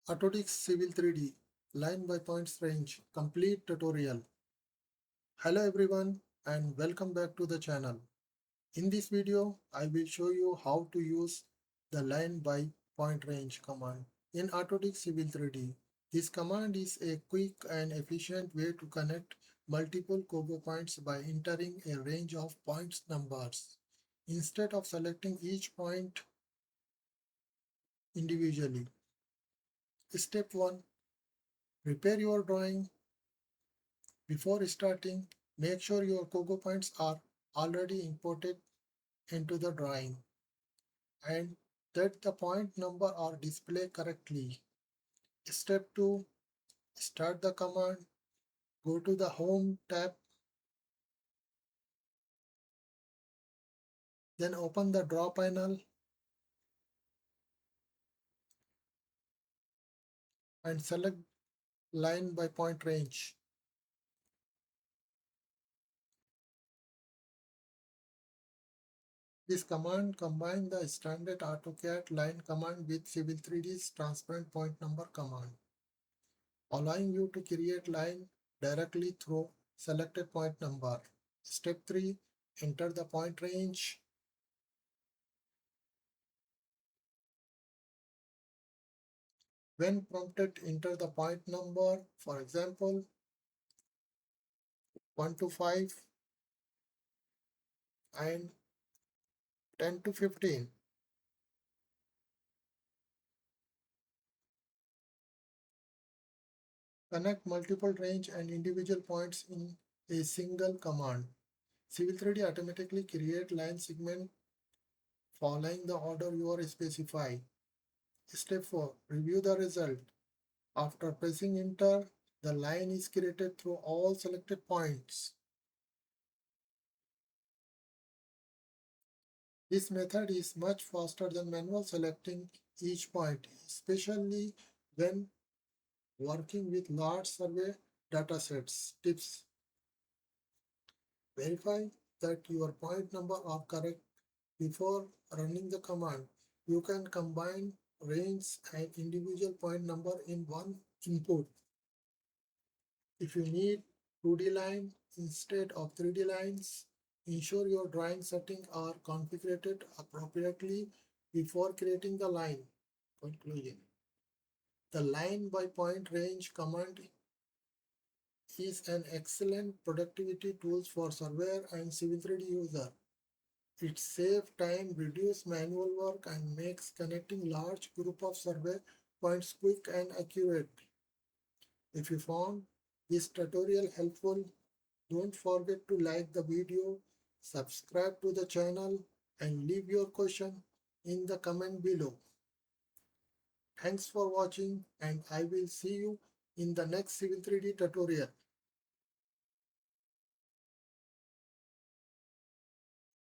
Autodesk Civil 3D Line by Points Range Complete Tutorial. Hello everyone and welcome back to the channel. In this video, I will show you how to use the line by point range command in Autodesk Civil 3D. This command is a quick and efficient way to connect multiple Cogo points by entering a range of points numbers instead of selecting each point individually. Step 1. Prepare your drawing. Before starting, make sure your Cogo points are already imported into the drawing and that the point number are displayed correctly. Step 2. Start the command. Go to the Home tab, then open the Draw panel and select Line by Point Range. This command combines the standard AutoCAD line command with Civil 3D's transparent point number command, allowing you to create line directly through selected point number. Step 3. Enter the point range. When prompted, enter the point number, for example, 1 to 5 and 10 to 15. Connect multiple range and individual points in a single command. Civil 3D automatically create line segment following the order you are specify. Step 4. Review the result. After pressing enter, the line is created through all selected points. This method is much faster than manual selecting each point, especially when working with large survey datasets. Tips: verify that your point number are correct before running the command. You can combine range and individual point number in one input. If you need 2D line instead of 3D lines, ensure your drawing settings are configured appropriately before creating the line. Conclusion: the line by point range command is an excellent productivity tool for surveyor and Civil 3D user. It saves time, reduces manual work, and makes connecting large group of survey points quick and accurate. If you found this tutorial helpful, don't forget to like the video, subscribe to the channel, and leave your question in the comment below. Thanks for watching, and I will see you in the next Civil 3D tutorial.